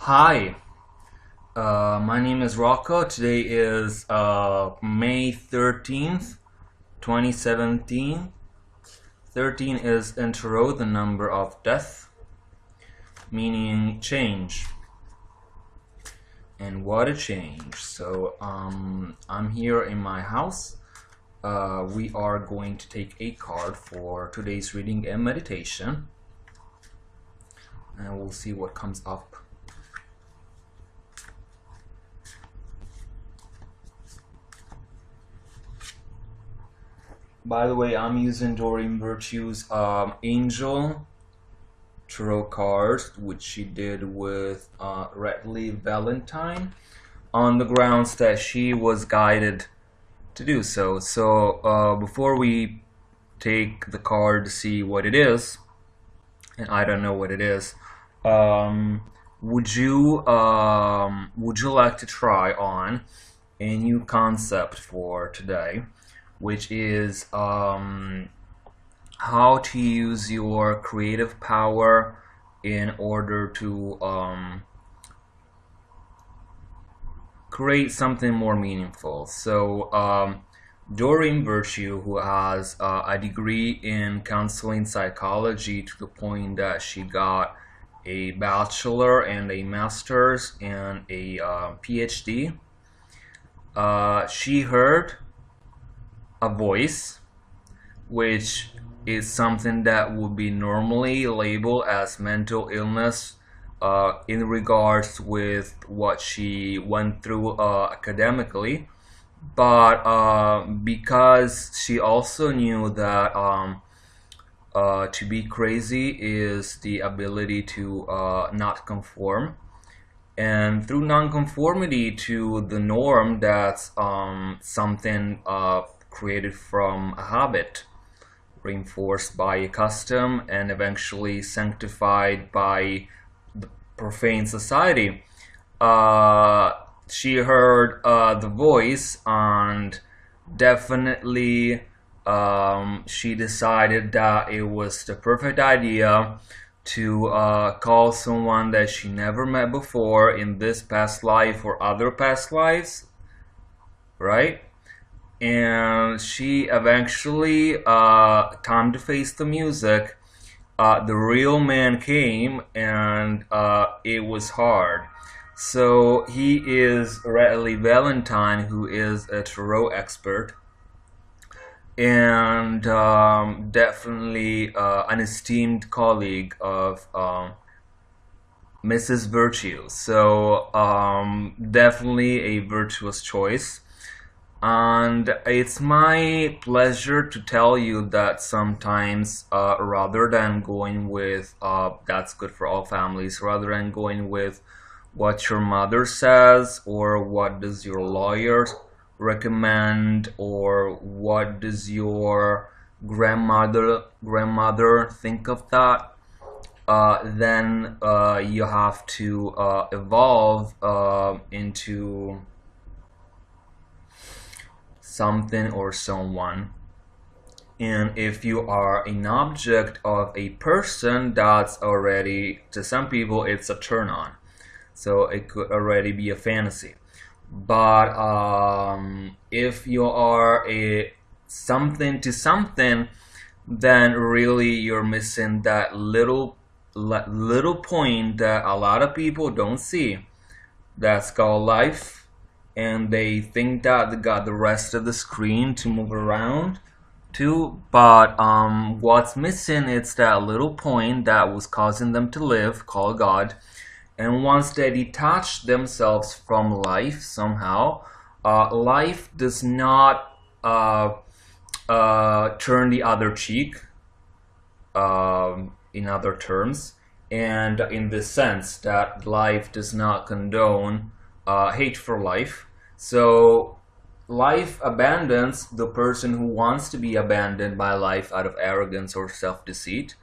Hi, my name is Rocco. Today is May 13th, 2017. 13 is in Tarot the number of death, meaning change. And what a change. So I'm here in my house. We are going to take a card for today's reading and meditation. And we'll see what comes up. By the way, I'm using Doreen Virtue's Angel Tarot cards, which she did with Redley Valentine, on the grounds that she was guided to do so. So before we take the card to see what it is, and I don't know what it is, would you like to try on a new concept for today, which is how to use your creative power in order to create something more meaningful. So Doreen Virtue, who has a degree in counseling psychology to the point that she got a bachelor and a master's and a PhD, she heard a voice, which is something that would be normally labeled as mental illness in regards with what she went through academically, but because she also knew that to be crazy is the ability to not conform, and through nonconformity to the norm, that's something created from a habit, reinforced by a custom, and eventually sanctified by the profane society. She heard the voice, and definitely she decided that it was the perfect idea to call someone that she never met before in this past life or other past lives, right? And she eventually, time to face the music, the real man came, and it was hard. So he is Redley Valentine, who is a tarot expert, and definitely an esteemed colleague of Mrs. Virtue. So definitely a virtuous choice. And it's my pleasure to tell you that sometimes, rather than going with that's good for all families, rather than going with what your mother says, or what does your lawyer recommend, or what does your grandmother think of that, then you have to evolve into something or someone. And if you are an object of a person, that's already, to some people, it's a turn on. So it could already be a fantasy. But if you are a something to something, then really you're missing that little point that a lot of people don't see. That's called life. And they think that they got the rest of the screen to move around to, but what's missing is that little point that was causing them to live, called God. And once they detach themselves from life somehow, life does not turn the other cheek, in other terms, and in the sense that life does not condone hate for life. So life abandons the person who wants to be abandoned by life out of arrogance or self-deceit,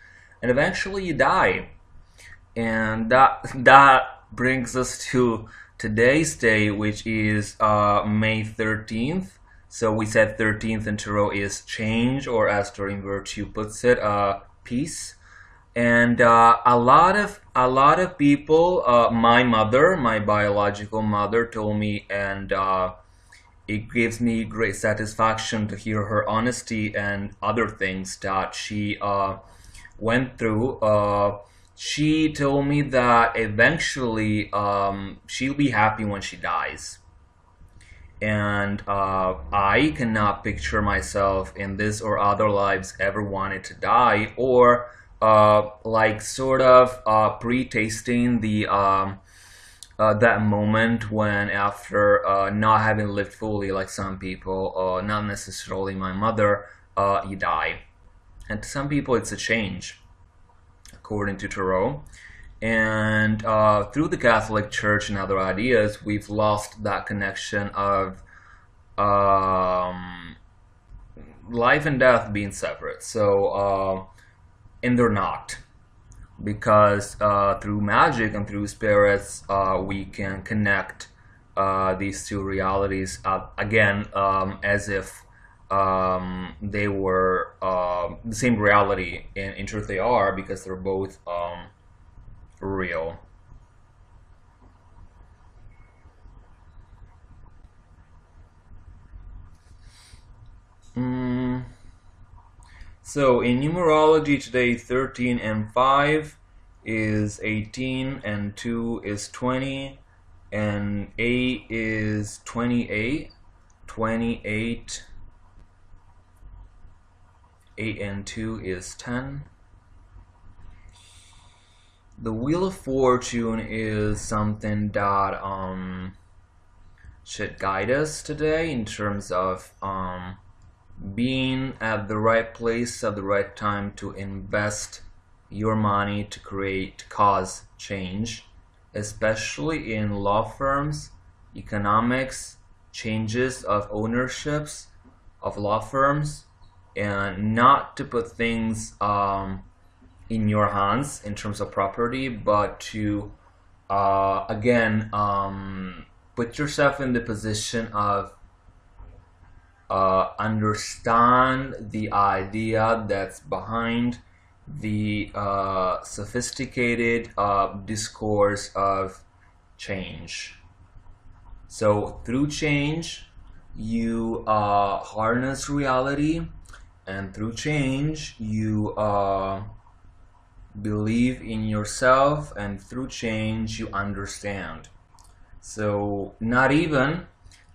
and eventually you die. And that brings us to today's day, which is May 13th. So we said 13th in Tarot is change, or as Doreen Virtue puts it, peace. And a lot of people, my mother, my biological mother, told me, and it gives me great satisfaction to hear her honesty and other things that she went through. She told me that eventually she'll be happy when she dies. And I cannot picture myself in this or other lives ever wanted to die, or like sort of pre-tasting the that moment when, after not having lived fully, like some people, not necessarily my mother, you die. And to some people, it's a change, according to Tarot. And through the Catholic Church and other ideas, we've lost that connection of um, life and death being separate. And they're not, because through magic and through spirits, we can connect these two realities again, as if they were the same reality. And in truth, they are, because they're both real. Mm. So in numerology today, 13 and 5 is 18, and 2 is 20, and 8 is 28. 28, 8 and 2 is 10. The Wheel of Fortune is something that should guide us today in terms of being at the right place at the right time to invest your money to cause change, especially in law firms, economics, changes of ownerships of law firms, and not to put things in your hands in terms of property, but to again put yourself in the position of understand the idea that's behind the sophisticated discourse of change. So through change, you harness reality, and through change, you believe in yourself, and through change, you understand. So not even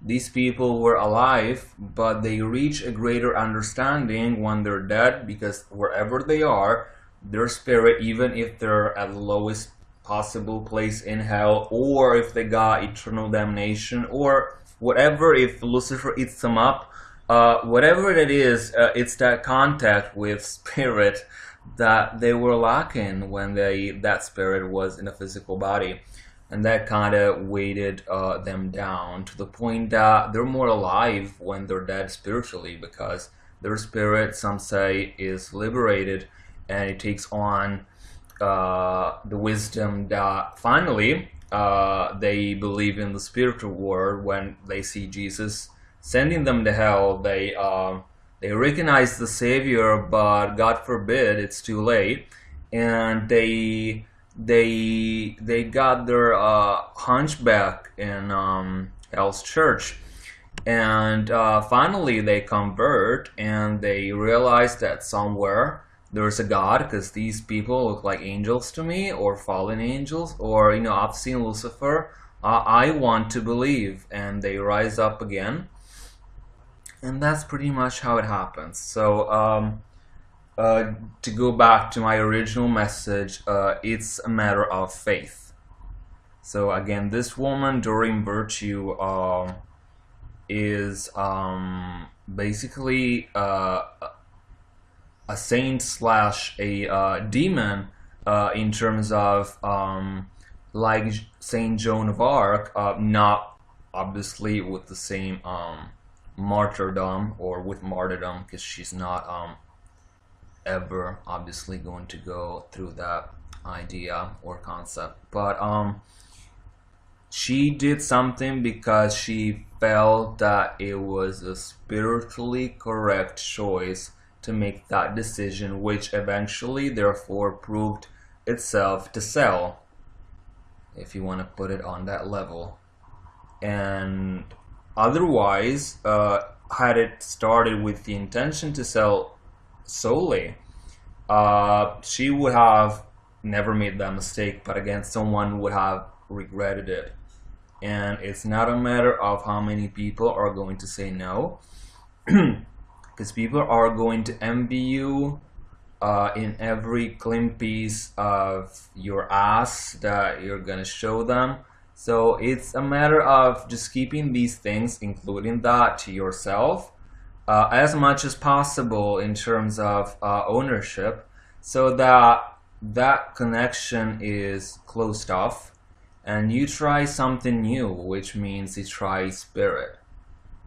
these people were alive, but they reach a greater understanding when they're dead, because wherever they are, their spirit, even if they're at the lowest possible place in hell, or if they got eternal damnation, or whatever, if Lucifer eats them up, whatever it is, it's that contact with spirit that they were lacking when that spirit was in a physical body. And that kind of weighted them down to the point that they're more alive when they're dead spiritually, because their spirit, some say, is liberated, and it takes on the wisdom that finally they believe in the spiritual world. When they see Jesus sending them to hell, they recognize the Savior, but God forbid it's too late, and they got their hunchback in Hell's Church, and finally they convert, and they realize that somewhere there's a God, because these people look like angels to me, or fallen angels, or I've seen Lucifer. I want to believe, and they rise up again, and that's pretty much how it happens. So to go back to my original message, it's a matter of faith. So again, this woman during Virtue is basically a saint slash a demon, in terms of like Saint Joan of Arc, not obviously with the same martyrdom, or with martyrdom, because she's not ever obviously going to go through that idea or concept, but she did something because she felt that it was a spiritually correct choice to make that decision, which eventually therefore proved itself to sell, if you want to put it on that level. And otherwise, had it started with the intention to sell solely, she would have never made that mistake, but again, someone would have regretted it. And it's not a matter of how many people are going to say no, because people are going to envy you in every clean piece of your ass that you're gonna show them. So it's a matter of just keeping these things, including that, to yourself as much as possible in terms of ownership, so that that connection is closed off and you try something new, which means you try spirit.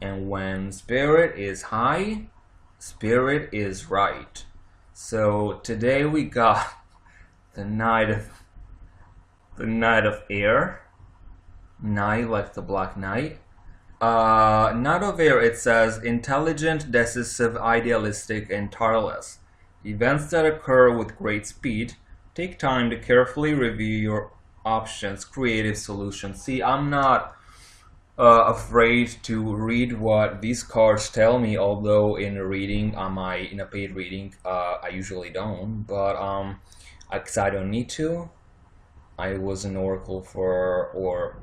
And when spirit is high, spirit is right. So today we got the Knight of Air. Knight like the Black Knight. Knight of Air, it says, intelligent, decisive, idealistic, and tireless. Events that occur with great speed. Take time to carefully review your options, creative solutions. See, I'm not afraid to read what these cards tell me, although in a reading, in a paid reading, I usually don't, but because I don't need to. I was an oracle for, or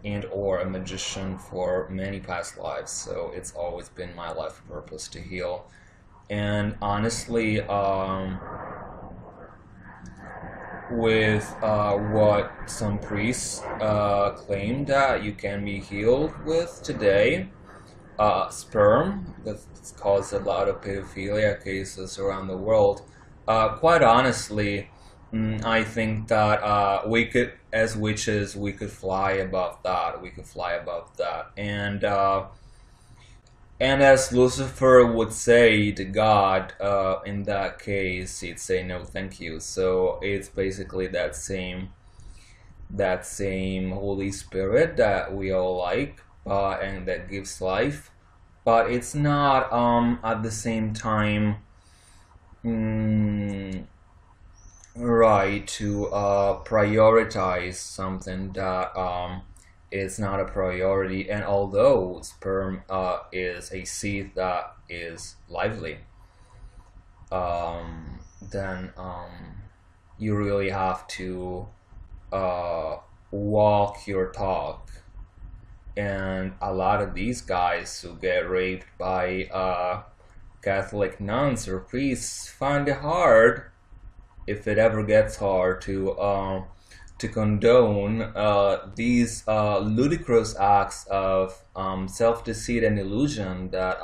a magician for many past lives, so it's always been my life purpose to heal. And honestly, with what some priests claim that you can be healed with today, sperm, that's caused a lot of pedophilia cases around the world. Quite honestly, I think that we could, as witches, we could fly above that. We could fly above that, and as Lucifer would say to God, in that case, he'd say no, thank you. So it's basically that same Holy Spirit that we all like, and that gives life, but it's not at the same time right to prioritize something that is not a priority. And although sperm is a seed that is lively, then you really have to walk your talk. And a lot of these guys who get raped by Catholic nuns or priests find it hard, if it ever gets hard, to condone these ludicrous acts of self-deceit and illusion that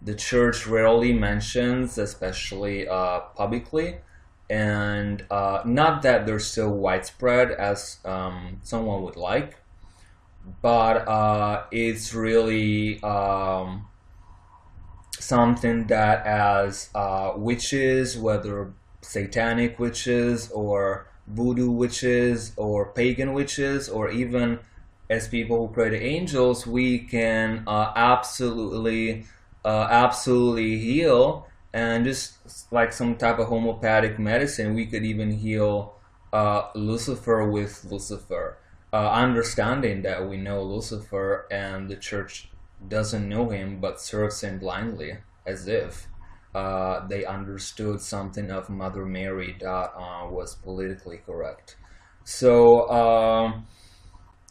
the church rarely mentions, especially publicly. And not that they're so widespread as someone would like, but it's really something that, as witches, whether satanic witches or voodoo witches or pagan witches, or even as people who pray to angels, we can absolutely heal. And just like some type of homeopathic medicine, we could even heal Lucifer with Lucifer, understanding that we know Lucifer and the church doesn't know him but serves him blindly, as if they understood something of Mother Mary that was politically correct. So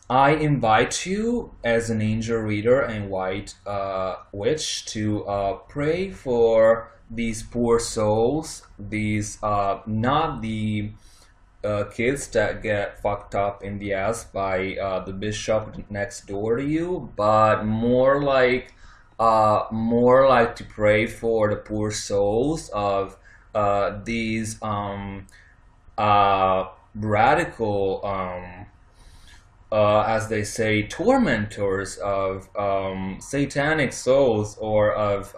I invite you, as an angel reader and white witch, to pray for these poor souls, these not the kids that get fucked up in the ass by the bishop next door to you, but more like to pray for the poor souls of these radical, as they say, tormentors of satanic souls, or of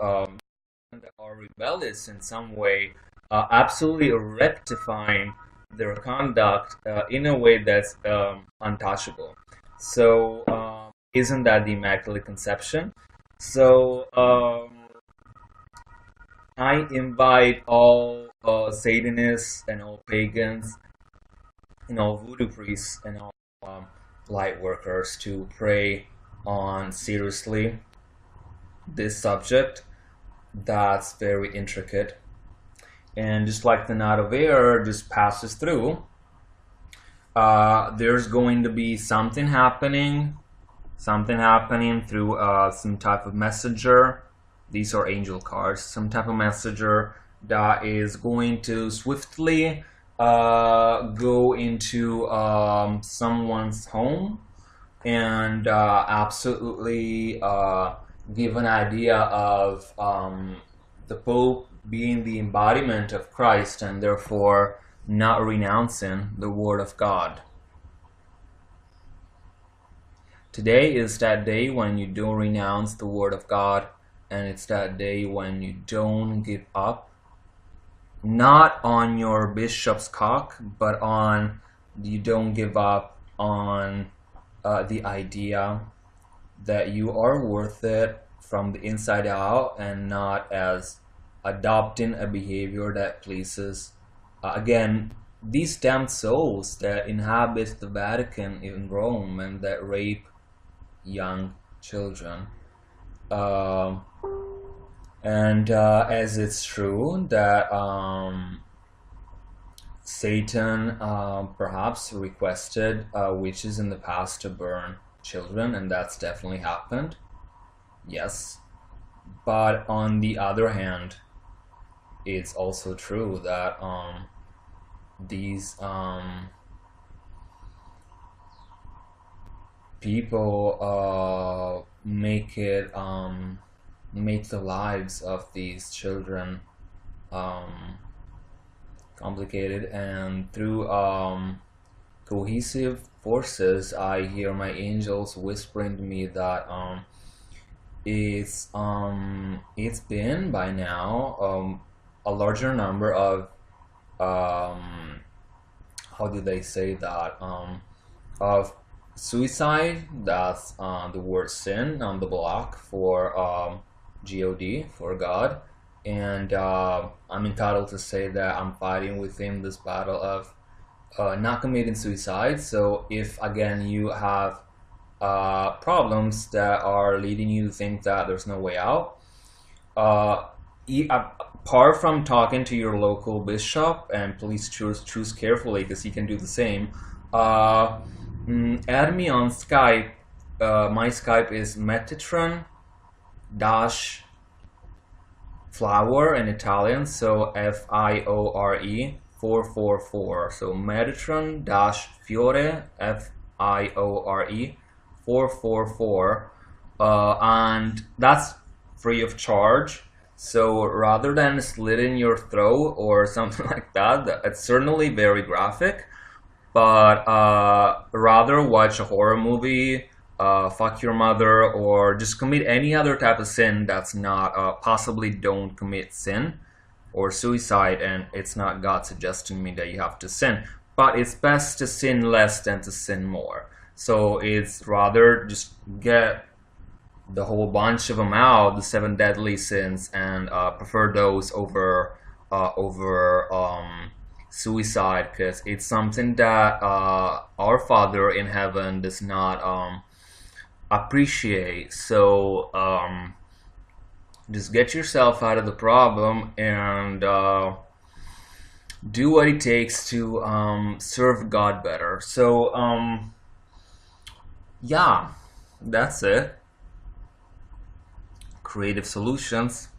that are rebellious in some way, absolutely rectifying their conduct in a way that's untouchable. So isn't that the Immaculate Conception? So I invite all Satanists and all pagans and all voodoo priests and all light workers to pray on seriously this subject that's very intricate. And just like the knot of air just passes through, there's going to be something happening through some type of messenger. These are angel cards. Some type of messenger that is going to swiftly go into someone's home and absolutely give an idea of the Pope being the embodiment of Christ and therefore not renouncing the Word of God. Today is that day when you don't renounce the Word of God, and it's that day when you don't give up, not on your bishop's cock, but on you don't give up on the idea that you are worth it from the inside out, and not as adopting a behavior that pleases again these damned souls that inhabit the Vatican in Rome and that rape young children. As it's true that Satan perhaps requested witches in the past to burn children, and that's definitely happened. Yes. But on the other hand, it's also true that these people make the lives of these children complicated, and through cohesive forces, I hear my angels whispering to me that it's been by now a larger number of how do they say that, of suicide. That's the word sin on the block for God, for God. And I'm entitled to say that I'm fighting within this battle of not committing suicide. So if again you have problems that are leading you to think that there's no way out, apart from talking to your local bishop, and please choose carefully because he can do the same, add me on Skype. My Skype is meditacion flower in Italian, so FIORE 444. So meditacion fiore FIORE 444, and that's free of charge. So rather than slitting your throat or something like that, it's certainly very graphic, but rather watch a horror movie, fuck your mother, or just commit any other type of sin that's not, possibly don't commit sin or suicide, and it's not God suggesting me that you have to sin, but it's best to sin less than to sin more. So it's rather just get the whole bunch of them out, the 7 deadly sins, and prefer those over suicide, because it's something that our Father in heaven does not appreciate. So just get yourself out of the problem and do what it takes to serve God better. So yeah, that's it. Creative solutions,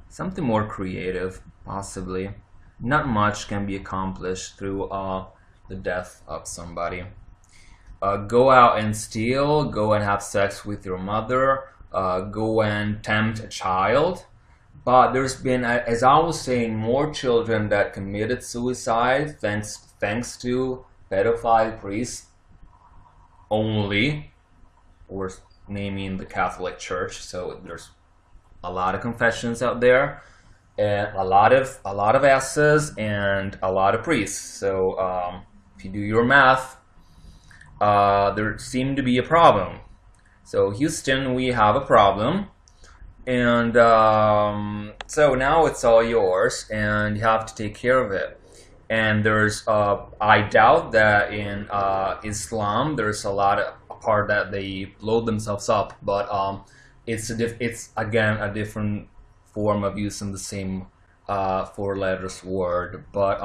something more creative, possibly. Not much can be accomplished through the death of somebody. Go out and steal, go and have sex with your mother, go and tempt a child. But there's been, as I was saying, more children that committed suicide thanks to pedophile priests only. We're naming the Catholic Church, so there's a lot of confessions out there, and a lot of asses and a lot of priests. So if you do your math, there seemed to be a problem. So Houston, we have a problem, And so now it's all yours, and you have to take care of it. And there's, I doubt that in Islam there's a lot of a part that they blow themselves up, but it's again a different form of using the same four letters word, but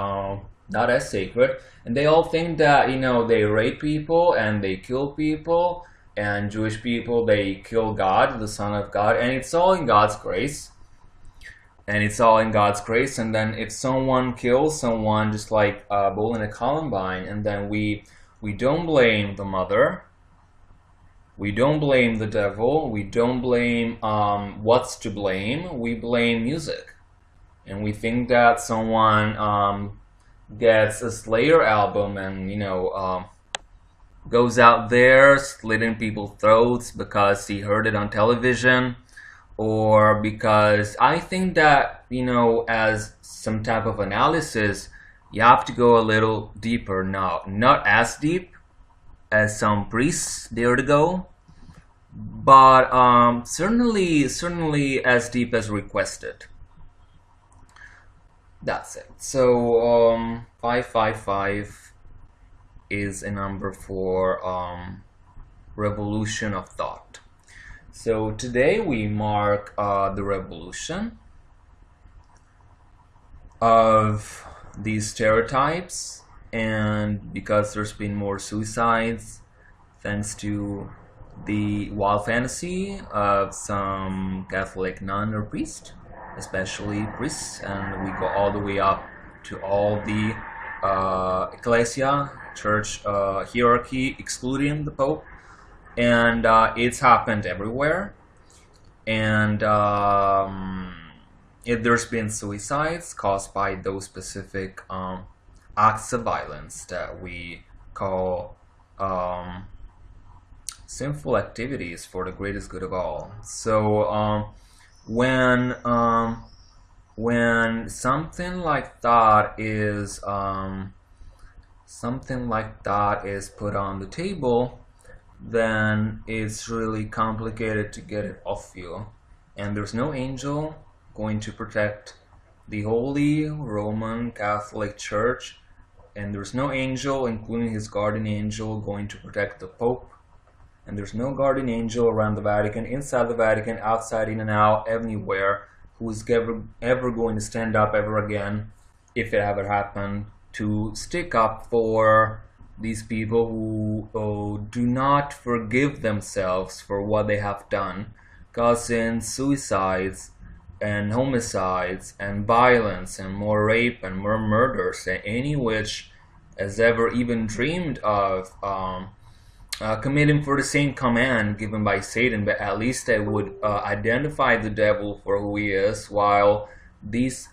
not as sacred. And they all think that, you know, they rape people and they kill people, and Jewish people, they kill God, the Son of God, and it's all in God's grace. And it's all in God's grace. And then if someone kills someone, just like Bull and Columbine, and then we don't blame the mother, we don't blame the devil, we don't blame what's to blame, we blame music. And we think that someone gets a Slayer album and, you know, goes out there slitting people's throats because he heard it on television, or because I think that, you know, as some type of analysis, you have to go a little deeper now. Not as deep as some priests dare to go, but certainly as deep as requested. That's it. So 555 is a number for revolution of thought. So today we mark the revolution of these stereotypes, and because there's been more suicides thanks to the wild fantasy of some Catholic nun or priest, especially priests, and we go all the way up to all the ecclesia, church hierarchy, excluding the Pope. And it's happened everywhere. And there's been suicides caused by those specific acts of violence that we call sinful activities for the greatest good of all. So when something like that is put on the table, then it's really complicated to get it off you. And there's no angel going to protect the Holy Roman Catholic Church, and there's no angel, including his guardian angel, going to protect the Pope, and there's no guardian angel around the Vatican, inside the Vatican, outside, in and out, anywhere, who is ever going to stand up ever again, if it ever happened, to stick up for these people who do not forgive themselves for what they have done, causing suicides and homicides and violence and more rape and more murders than any witch has ever even dreamed of committing for the same command given by Satan. But at least they would identify the devil for who he is, while these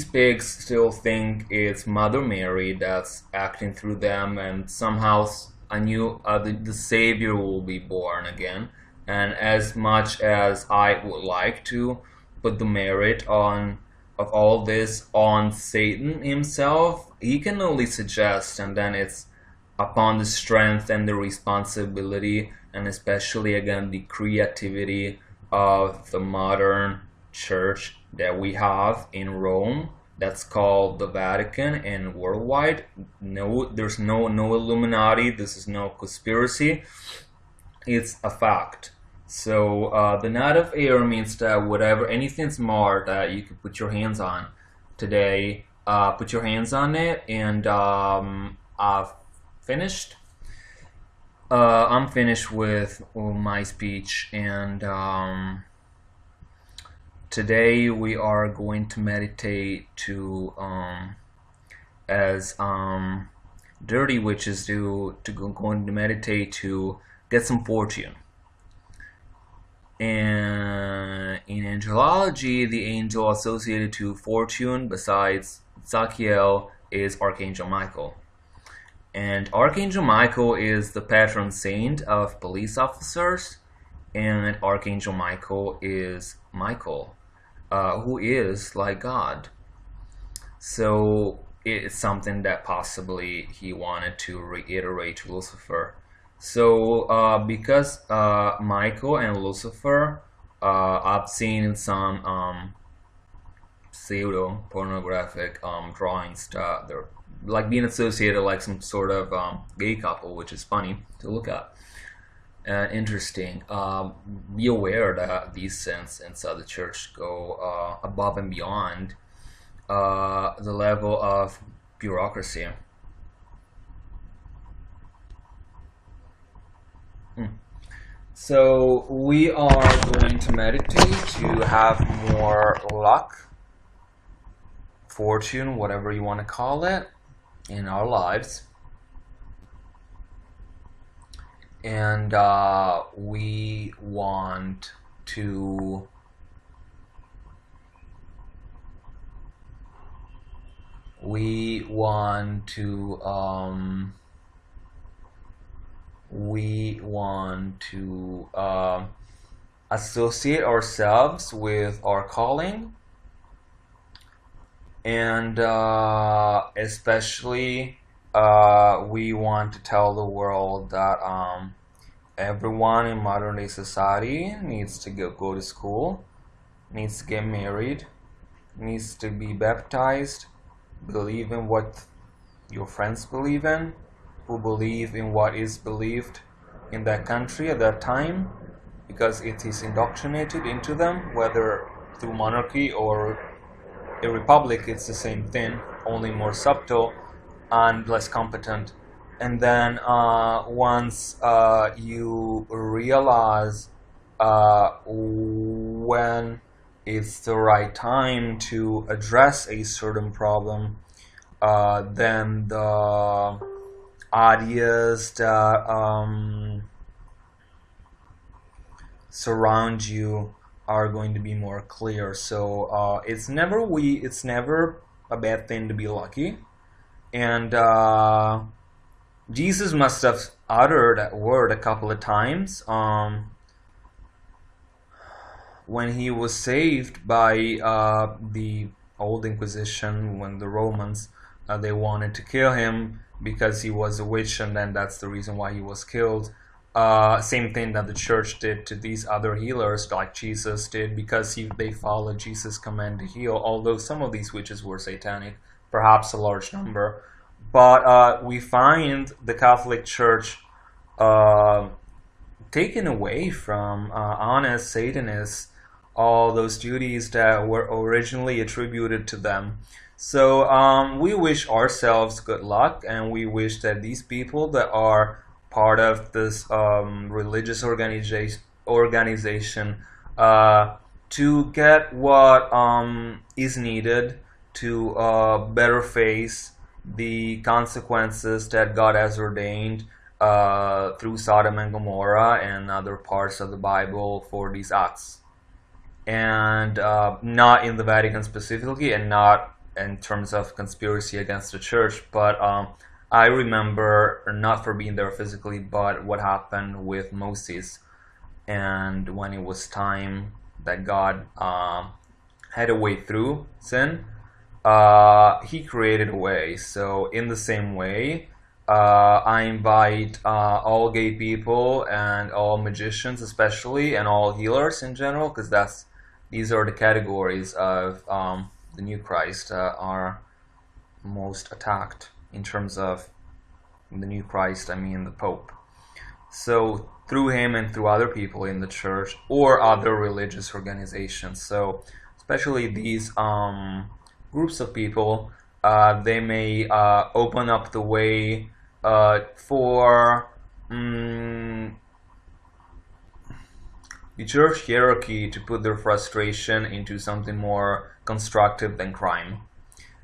pigs still think it's Mother Mary that's acting through them, and somehow the Savior will be born again. And as much as I would like to put the merit of all this on Satan himself, he can only suggest, and then it's upon the strength and the responsibility, and especially again the creativity of the modern church that we have in Rome, that's called the Vatican, and worldwide. No, there's no Illuminati. This is no conspiracy. It's a fact. So the Knight of Air means that anything smart that you can put your hands on today, put your hands on it. And I've finished. I'm finished with my speech, and today we are going to meditate to, as dirty witches do, going to meditate to get some fortune. And in angelology, the angel associated to fortune, besides Zachiel, is Archangel Michael. And Archangel Michael is the patron saint of police officers, and Archangel Michael is Michael, who is like God. So it's something that possibly he wanted to reiterate to Lucifer. So because Michael and Lucifer I've seen some pseudo pornographic drawings that they're like being associated like some sort of gay couple, which is funny to look at and interesting. Be aware that these sins inside the church go above and beyond the level of bureaucracy. So we are going to meditate to have more luck, fortune, whatever you want to call it, in our lives. And we want to we want to associate ourselves with our calling, and especially we want to tell the world that everyone in modern day society needs to go to school, needs to get married, needs to be baptized, believe in what your friends believe in, who believe in what is believed in that country at that time, because it is indoctrinated into them, whether through monarchy or a republic. It's the same thing, only more subtle and less competent. And then once you realize when it's the right time to address a certain problem, then the ideas that surround you are going to be more clear. So it's never a bad thing to be lucky. And Jesus must have uttered that word a couple of times when he was saved by the Old Inquisition, when the Romans they wanted to kill him because he was a witch, and then that's the reason why he was killed. Same thing that the church did to these other healers, like Jesus did, because they followed Jesus' command to heal, although some of these witches were satanic, perhaps a large number. But we find the Catholic Church taken away from honest Satanists all those duties that were originally attributed to them. So we wish ourselves good luck, and we wish that these people that are part of this religious organization to get what is needed to better face the consequences that God has ordained through Sodom and Gomorrah and other parts of the Bible for these acts. And not in the Vatican specifically, and not in terms of conspiracy against the church, but I remember, not for being there physically, but what happened with Moses, and when it was time that God had a way through sin, he created a way. So in the same way, I invite all gay people and all magicians especially, and all healers in general, because these are the categories of the new Christ that are most attacked. In terms of the new Christ, I mean the Pope. So through him and through other people in the church or other religious organizations. So especially these groups of people, they may open up the way for the church hierarchy to put their frustration into something more constructive than crime.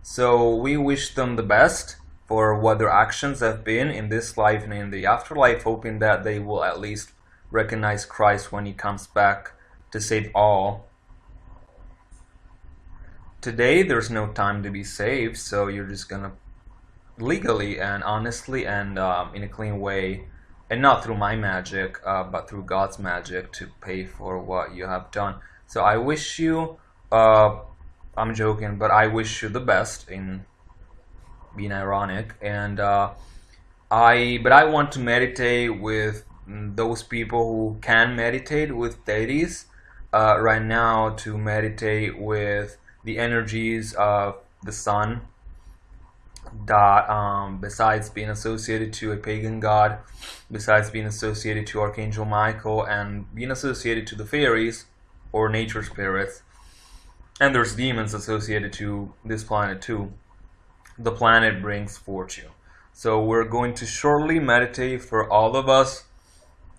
So we wish them the best for what their actions have been in this life and in the afterlife, hoping that they will at least recognize Christ when he comes back to save all. Today there's no time to be saved, so you're just gonna legally and honestly and in a clean way, and not through my magic, but through God's magic, to pay for what you have done. So I wish you, I'm joking, but I wish you the best, in being ironic, and I want to meditate with those people who can meditate with deities, right now to meditate with the energies of the sun that besides being associated to a pagan god, besides being associated to Archangel Michael and being associated to the fairies or nature spirits, and there's demons associated to this planet too, the planet brings fortune. So we're going to shortly meditate for all of us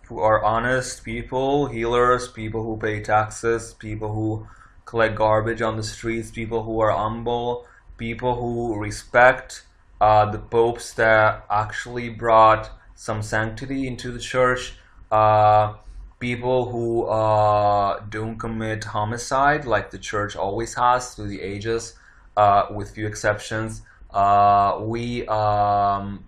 who are honest people, healers, people who pay taxes, people who collect garbage on the streets, people who are humble, people who respect the popes that actually brought some sanctity into the church, people who don't commit homicide like the church always has through the ages, with few exceptions. We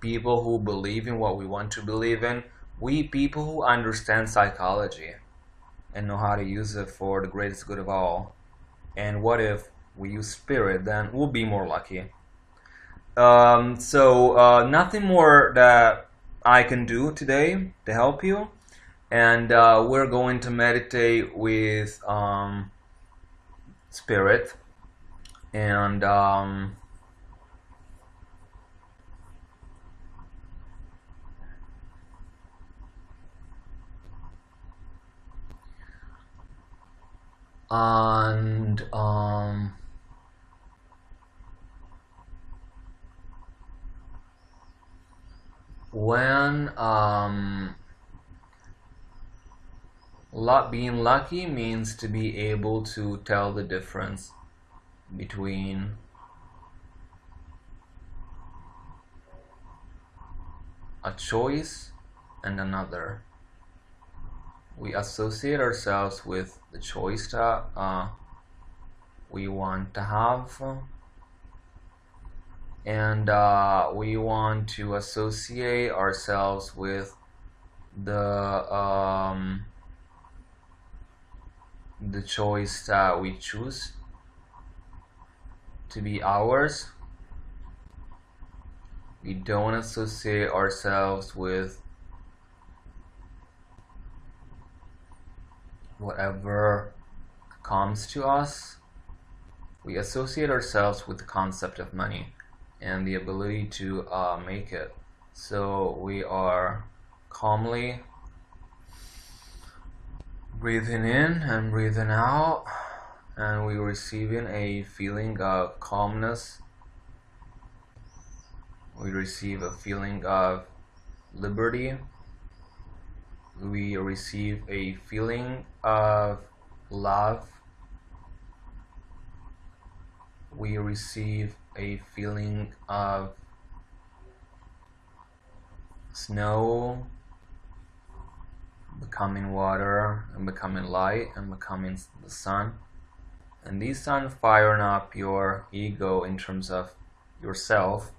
people who believe in what we want to believe in. We people who understand psychology and know how to use it for the greatest good of all. And what if we use spirit? Then we'll be more lucky. Nothing more that I can do today to help you. And we're going to meditate with spirit. And when being lucky means to be able to tell the difference between a choice and another. We associate ourselves with the choice that we want to have, and we want to associate ourselves with the choice that we choose to be ours. We don't associate ourselves with whatever comes to us. We associate ourselves with the concept of money and the ability to make it. So we are calmly breathing in and breathing out, and we're receiving a feeling of calmness. We receive a feeling of liberty. We receive a feeling of love. We receive a feeling of snow becoming water and becoming light and becoming the sun. And these sun firing up your ego in terms of yourself,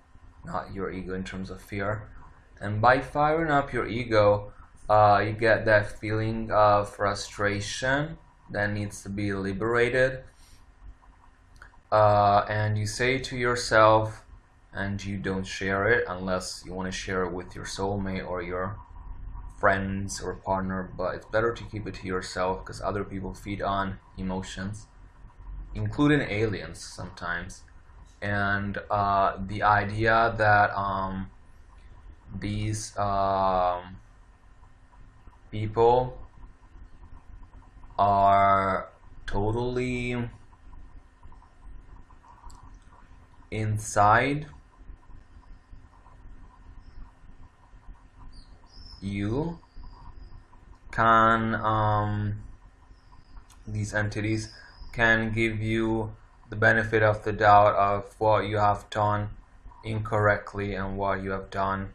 not your ego in terms of fear. And by firing up your ego, you get that feeling of frustration that needs to be liberated. And you say to yourself, and you don't share it unless you want to share it with your soulmate or your friends or partner, but it's better to keep it to yourself because other people feed on emotions, including aliens sometimes. And the idea that these people are totally inside you can these entities can give you the benefit of the doubt of what you have done incorrectly and what you have done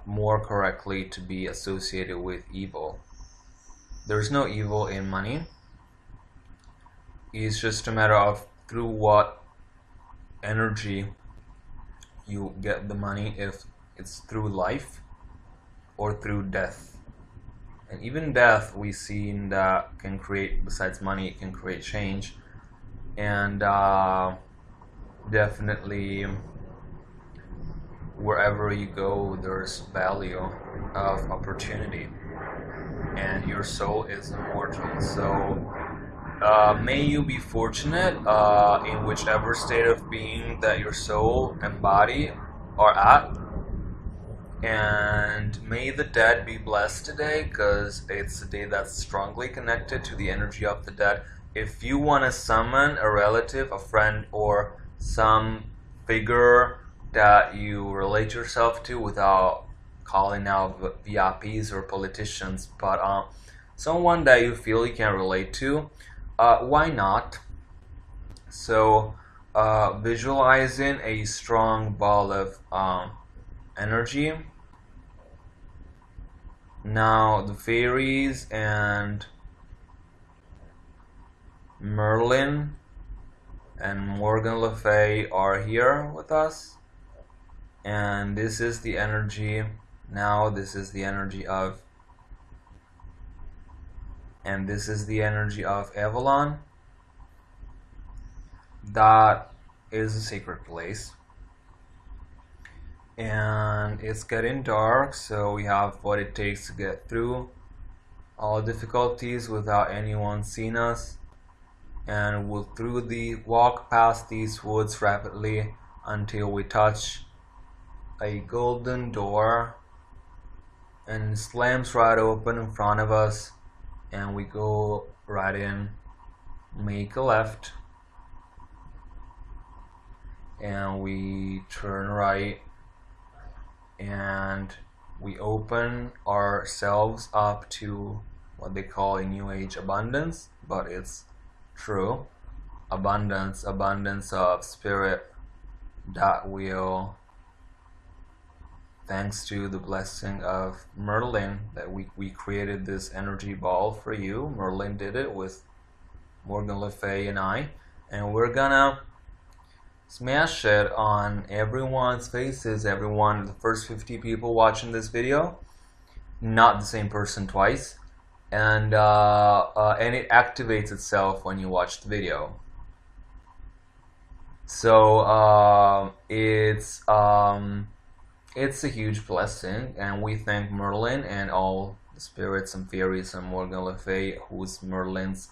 more correctly to be associated with evil. There's no evil in money. It's just a matter of through what energy you get the money, if it's through life or through death. And even death, we see that can create, besides money, it can create change. And definitely wherever you go, there's value of opportunity. and your soul is immortal. So may you be fortunate in whichever state of being that your soul and body are at. And may the dead be blessed today, because it's a day that's strongly connected to the energy of the dead. If you want to summon a relative, a friend, or some figure that you relate yourself to without calling out VIPs or politicians, but someone that you feel you can relate to, why not? So visualizing a strong ball of energy. Now the fairies and Merlin and Morgan Le Fay are here with us, and this is the energy. Now this is the energy of, and this is the energy of Avalon. That is a sacred place, and it's getting dark, so we have what it takes to get through all difficulties without anyone seeing us, and we'll walk past these woods rapidly until we touch a golden door, and it slams right open in front of us, and we go right in, make a left, and we turn right, and we open ourselves up to what they call in New Age abundance, but it's true abundance of spirit that will, thanks to the blessing of Merlin, that we created this energy ball for you. Merlin did it with Morgan Le Fay and I, and we're gonna smash it on everyone's faces, the first 50 people watching this video, not the same person twice, and it activates itself when you watch the video. So it's a huge blessing, and we thank Merlin and all the spirits and fairies and Morgan Le Fay, who's Merlin's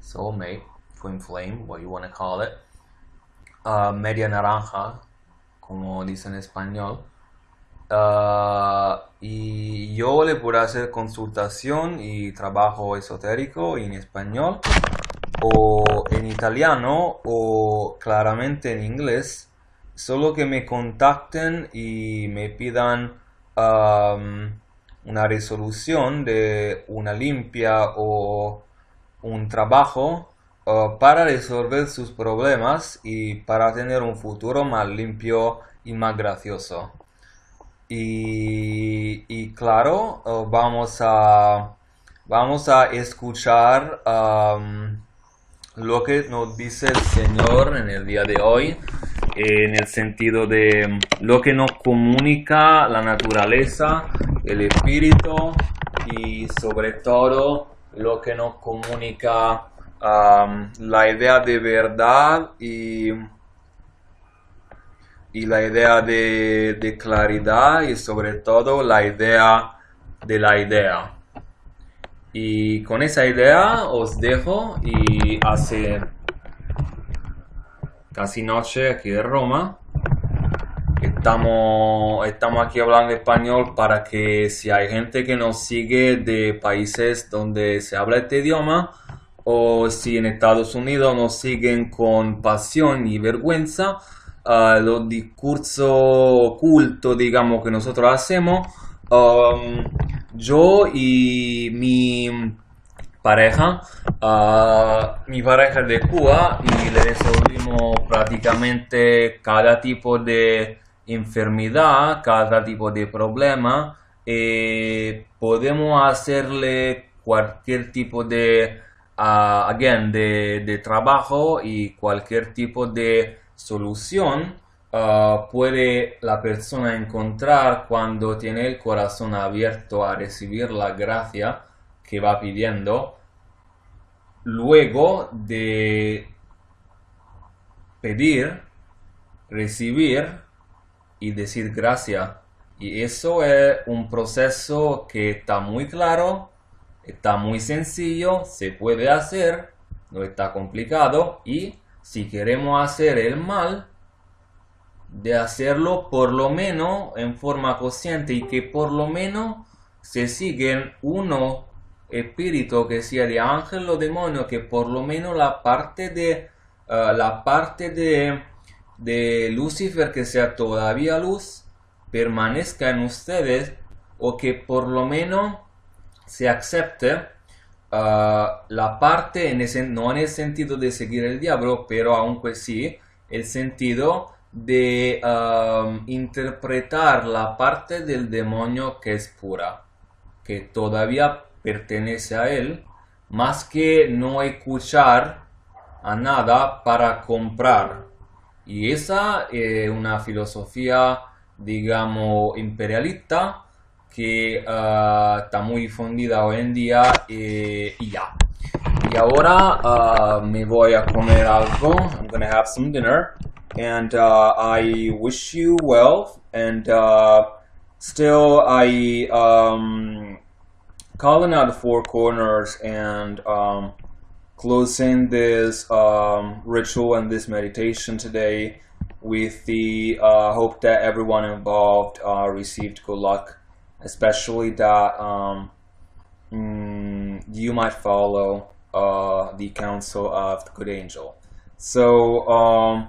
soulmate, twin flame, what you want to call it. Media naranja, como dice en español. Y yo le puedo hacer consultación y trabajo esotérico en español, o en italiano, o claramente en inglés. Solo que me contacten y me pidan una resolución de una limpia o un trabajo para resolver sus problemas y para tener un futuro más limpio y más gracioso. Y claro, vamos a escuchar lo que nos dice el Señor en el día de hoy, en el sentido de lo que nos comunica la naturaleza, el espíritu, y sobre todo lo que nos comunica la idea de verdad y la idea de claridad, y sobre todo la idea de la idea. Y con esa idea os dejo, y hace casi noche aquí en Roma. Estamos aquí hablando español para que, si hay gente que nos sigue de países donde se habla este idioma, o si en Estados Unidos nos siguen con pasión y vergüenza, los discursos ocultos, digamos, que nosotros hacemos, yo y mi pareja de Cuba, y le resolvimos prácticamente cada tipo de enfermedad, cada tipo de problema. Podemos hacerle cualquier tipo de trabajo y cualquier tipo de solución puede la persona encontrar cuando tiene el corazón abierto a recibir la gracia que va pidiendo, luego de pedir, recibir y decir gracias. Y eso es un proceso que está muy claro Está muy sencillo, se puede hacer, no está complicado y si queremos hacer el mal, de hacerlo por lo menos en forma consciente y que por lo menos se siguen uno espíritu que sea de ángel o demonio, que por lo menos la parte de Lucifer que sea todavía luz permanezca en ustedes o que por lo menos se acepte la parte, no en el sentido de seguir el diablo, pero aunque sí, el sentido de interpretar la parte del demonio que es pura, que todavía pertenece a él, más que no escuchar a nada para comprar. Y esa es una filosofía, digamos, imperialista que está muy difundida hoy en día y ya. Y ahora me voy a comer algo. I'm gonna have some dinner. And I wish you well. And still, calling out the four corners and closing this ritual and this meditation today with the hope that everyone involved received good luck, especially that you might follow the counsel of the good angel. So,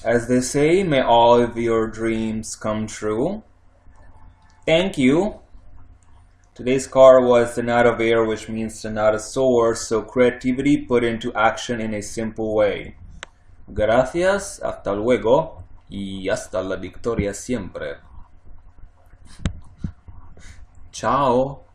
as they say, may all of your dreams come true. Thank you. Today's card was the Knight of Air, which means the Knight of Swords, so creativity put into action in a simple way. Gracias, hasta luego, y hasta la victoria siempre. Ciao.